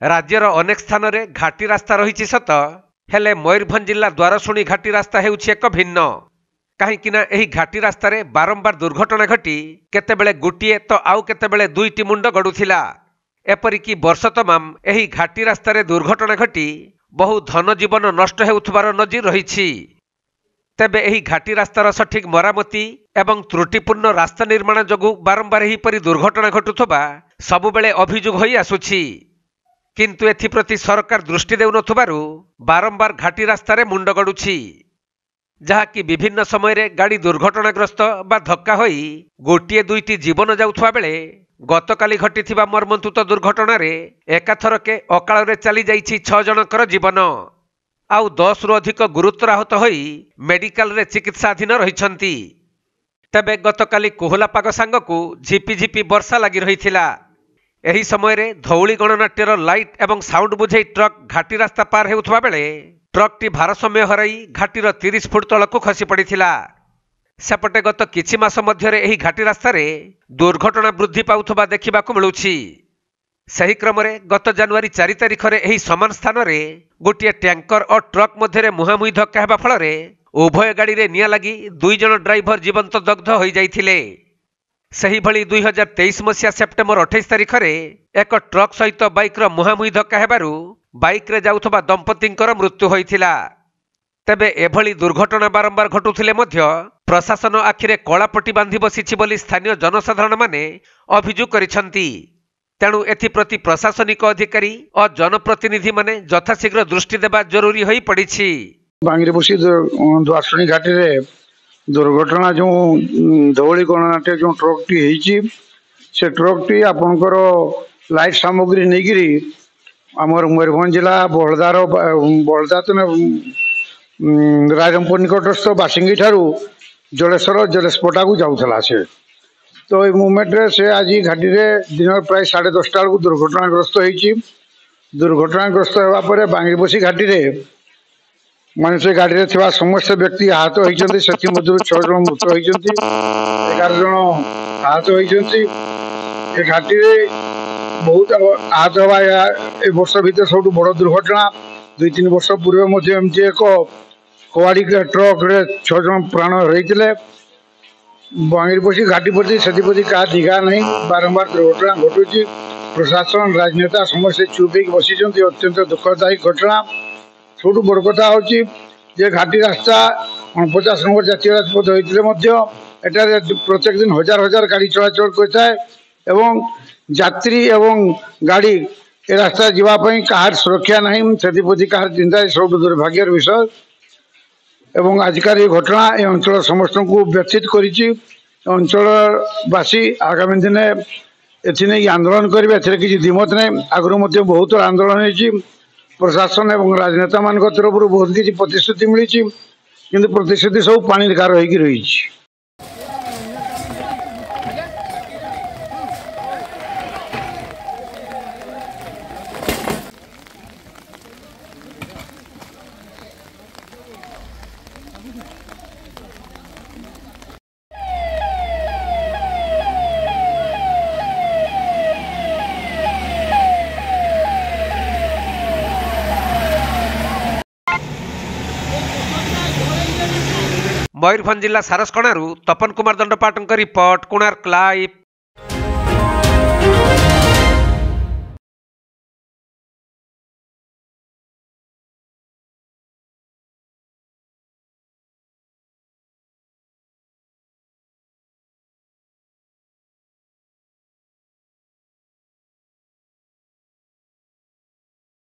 राज्यर अनेक स्थान रे घाटी रास्ता रही सत हेले मयूरभंज जिला द्वारशुणी घाटी रास्ता हेउछि एक भिन्न कहीं एही घाटी रास्ता रे बारंबार दुर्घटना घटी केतेबेले गुटिए तो आउ केतेबेले दुईटी मुंड गड़ुथिला। एपरिकी वर्ष तमाम एही घाटी रास्ता रे दुर्घटना घटी बहु धन जीवन नष्ट हेउथबार नजीर रहिछि। तेबे एही घाटी रास्तार सठिक मरामती एवं त्रुटिपूर्ण रास्ता निर्माण जोगु बारंबार एहीपरि दुर्घटना घटुथबा सबुबेले अभियोग होई आसुछि। किंतु एथिप्रति सरकार दृष्टि देउनथबारु बारंबार घाटी रास्ता रे मुंड गड़ुछि, जहाँकि विभिन्न समय रे गाड़ी दुर्घटनाग्रस्त बा धक्का होई गोटिए दुईटी जीवन जाउथबा बेले गतकाली घटिथिबा मर्मन्तुत दुर्घटना रे एकाथरके अकाल रे चली जाइछि 6 जनकर जीवन आउ 10 रु अधिक गुरुतर आहत होई मेडिकल रे चिकित्साधीन रहिछंती। तबे गतकाली कोहला पाग सांगकु झिपी वर्षा लगी रहिथिला। एही समय रे धौली गणनाट्यर लाइट एवं साउंड बुझे ट्रक घाटी रास्ता पार हेउथबा बेले ट्रकटी भारसाम्य हराई घाटीर 30 फुट तलकु खसी पड़िथिला। सेपटे गत किछि मास मध्यरे एही घाटी रास्ता रे दुर्घटना वृद्धि पाउथबा देखिबाकु मिलुछि। सही क्रम रे गत जनवरी 4 तारिख रे एही समान स्थान रे गोटिए टैंकर और ट्रक मध्यरे मुहांमुही धक्का हेबा फल रे उभय गाड़ी रे निया लगी 2 जन ड्राइवर जीवंत दग्ध होई जाइथिले। सही भली 2023 मसिया सेप्टेम्बर 28 तारिख रे एक ट्रक सहित बाइक रो मुहांमुही धक्का हेबारु बाइक रे जाउथबा दंपतिंकर मृत्यु होइथिला। तेबे एभली दुर्घटना बारंबार घटुथिले मध्य प्रशासन आखिरे कलापट्टी बांधी बसिछि बोली स्थानीय जनसाधारण माने अभियोग करिसंती। तेणु एथिप्रति प्रशासनिक अधिकारी और जनप्रतिनिधि माने यथाशीघ्र दृष्टि देबा जरूरी होई पड़िछि। बांगीरपोशी द्वारशुणी घाटी रे दुर्घटना जो धौली गणनाट्य जो ट्रक टी हेची से ट्रक टी आपनकर लाइट सामग्री नेगिरी आमर मयूरभंज जिला बलदा तो रायरंगपुर निकटस्थ बासिंगी ठारू जलेश्वर जलेस्पटा को जाऊला से तो ये मुवमेंट रे से आज घाटी रे दिन प्राय 10:30 बेलू दुर्घटनाग्रस्त होती। दुर्घटनाग्रस्त होगा पर बांगीरपोशी घाटी रे मान से गाड़ी रे थिबा समस्त व्यक्ति आहत होइछन्ति। सेथि मधुर 6 जन मृत होइछन्ति, 11 जन आहत होइछन्ति। ए घाटी रे बहुत आहत हवा ए वर्ष भीतर सबटु बड़ दुर्घटना। 2-3 वर्ष पूर्व मध्ये एमती एक कवाड़ी ट्रक रे 6 जन प्राण हरैतिले। बांगीरपोशी घाटी प्रति सेति का निगा नहीं, बारंबार दुर्घटना घटुची। प्रशासन राजनेता समस्त चुप होई बसिछन्ति। अत्यंत दुखदायी घटना। सबुठ बड़ कथा हूँ घाटी रास्ता 49 नंबर जातीय राजपथ होते प्रत्येक दिन हजार हजार गाड़ी चलाचल करता है एवं यात्री एवं गाड़ी ए रास्ता जावाई कहार सुरक्षा नहीं से कहार चिंता सब दुर्भाग्यर विषय। एवं आजकल ये घटना ए अंचल समस्त को व्यथित करिछि। अंचलवासी आगामी दिन एथि आंदोलन करेंगे, एथि किसी दिमत नहीं। आगु बहुत आंदोलन होती प्रशासन एवं राजनेता मान तरफ बहुत किसी प्रतिश्रुति मिली किंतु प्रतिश्रुति सब पानी कार रही। मयूरभंज जिला सारसकणारू तपन कुमार दंडपाटଙ୍କ रिपोर्ट कोणार्क लाइव।